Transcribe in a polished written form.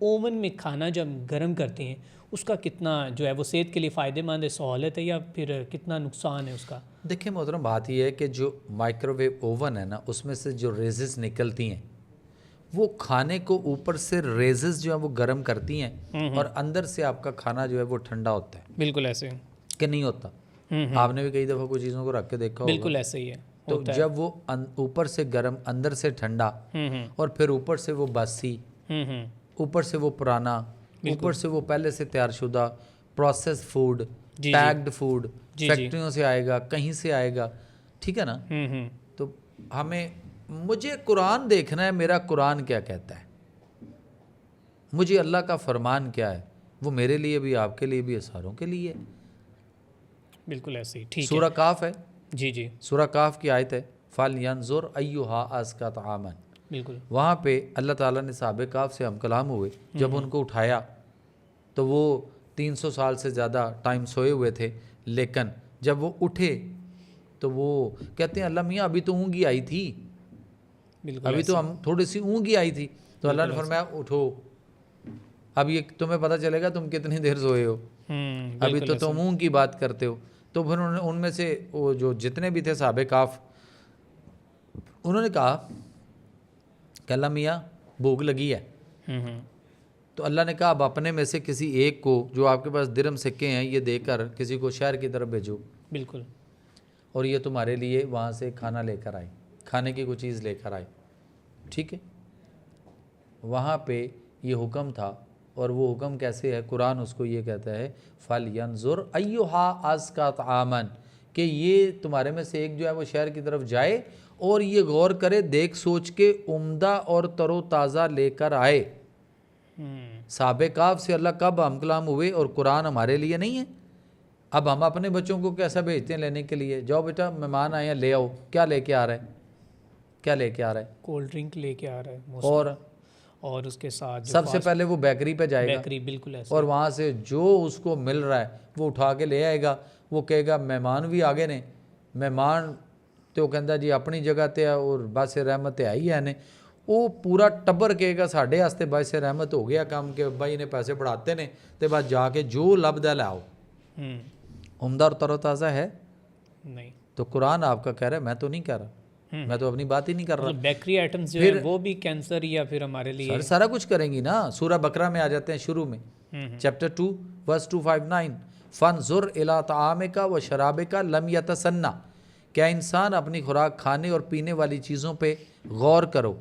Oven میں کھانا جب گرم کرتے ہیں اس کا کتنا جو ہے وہ صحت کے لیے فائدہ مند ہے، سہولت ہے، یا پھر کتنا نقصان ہے اس کا؟ دیکھیں محترم، بات یہ ہے کہ جو مائکرو ویو اوون ہے نا، اس میں سے جو ریزز نکلتی ہیں وہ کھانے کو اوپر سے ریزز جو ہیں وہ گرم کرتی ہیں اور اندر سے آپ کا کھانا جو ہے وہ ٹھنڈا ہوتا ہے. بالکل ایسے کہ نہیں ہوتا؟ آپ نے بھی کئی دفعہ کچھ چیزوں کو رکھ کے دیکھا ہوگا. بالکل ایسے ہی ہے. تو جب وہ اوپر سے گرم اندر سے ٹھنڈا، اور پھر اوپر سے وہ باسی، اوپر سے وہ پرانا، اوپر سے وہ پہلے سے تیار شدہ پروسیس فوڈ، پیکڈ فوڈ، فیکٹریوں سے آئے گا، کہیں سے آئے گا، ٹھیک ہے نا. تو مجھے قرآن دیکھنا ہے، میرا قرآن کیا کہتا ہے، مجھے اللہ کا فرمان کیا ہے، وہ میرے لیے بھی، آپ کے لیے بھی، ساروں کے لیے. بالکل ایسے ہی. ٹھیک ہے. سورہ کاف ہے. جی سورہ کاف کی آیت ہے فَلْيَنظُرْ أَيُّهَا أَزْكَىٰ طَعَامًا. بالکل. وہاں پہ اللہ تعالیٰ نے صحابہ کاف سے ہم کلام ہوئے. جب ان کو اٹھایا تو وہ 300 سال سے زیادہ ٹائم سوئے ہوئے تھے، لیکن جب وہ اٹھے تو وہ کہتے ہیں اللہ میاں ابھی تو اونگی آئی تھی، ابھی تو ہم تھوڑی سی اونگی آئی تھی. تو اللہ نے فرمایا اٹھو، اب یہ تمہیں پتہ چلے گا تم کتنی دیر سوئے ہو، ابھی تو تم اونگ کی بات کرتے ہو. تو پھر ان میں سے وہ جو جتنے بھی تھے صحابہ کاف، انہوں نے کہا کہ اللہ میاں بھوک لگی ہے. تو اللہ نے کہا اب اپنے میں سے کسی ایک کو جو آپ کے پاس درہم سکے ہیں یہ دے کر کسی کو شہر کی طرف بھیجو. بالکل. اور یہ تمہارے لیے وہاں سے کھانا لے کر آئے، کھانے کی کوئی چیز لے کر آئے. ٹھیک ہے. وہاں پہ یہ حکم تھا، اور وہ حکم کیسے ہے؟ قرآن اس کو یہ کہتا ہے فَلْيَنظُرْ أَيُّهَا أَزْكَىٰ طَعَامًا، کہ یہ تمہارے میں سے ایک جو ہے وہ شہر کی طرف جائے اور یہ غور کرے، دیکھ سوچ کے عمدہ اور تر و تازہ لے کر آئے. صحابہ کاف سے اللہ کب ہم کلام ہوئے، اور قرآن ہمارے لیے نہیں ہے. اب ہم اپنے بچوں کو کیسا بھیجتے ہیں لینے کے لیے؟ جاؤ بیٹا مہمان آئے ہیں لے آؤ. کیا لے کے آ رہا ہے؟ کیا لے کے آ رہا ہے؟ کولڈ ڈرنک لے کے آ رہا ہے، اور اس کے ساتھ سب سے پہلے وہ بیکری پہ جائے گا، بالکل ایسے، اور وہاں سے جو اس کو مل رہا ہے وہ اٹھا کے لے آئے گا. وہ کہے گا مہمان بھی آگے نے، مہمان تو کہندا جی اپنی جگہ تے اور باعث رحمت ہے ہی ہے نے. وہ پورا ٹبر کہے گا ساڈے واسطے باعث رحمت ہو گیا کام کہ بھائی نے پیسے بڑھاتے نے تے بس جا کے جو لبدا لاؤ. عمدہ اور تر و تازہ ہے نہیں. تو قرآن آپ کا کہہ رہا ہے، میں تو نہیں کہہ رہا، میں تو اپنی بات ہی نہیں کر رہا. بیکری آئٹمز جو ہیں وہ بھی کینسر یا پھر ہمارے لیے سارا کچھ کریں گی نا. سورہ بقرہ میں آ جاتے ہیں شروع میں، چیپٹر 2 ورس 259 فَانظُرْ إِلَىٰ طَعَامِكَ وَشَرَابِكَ لَمْ يَتَسَنَّ. کیا انسان اپنی خوراک کھانے اور پینے والی چیزوں پہ غور کرو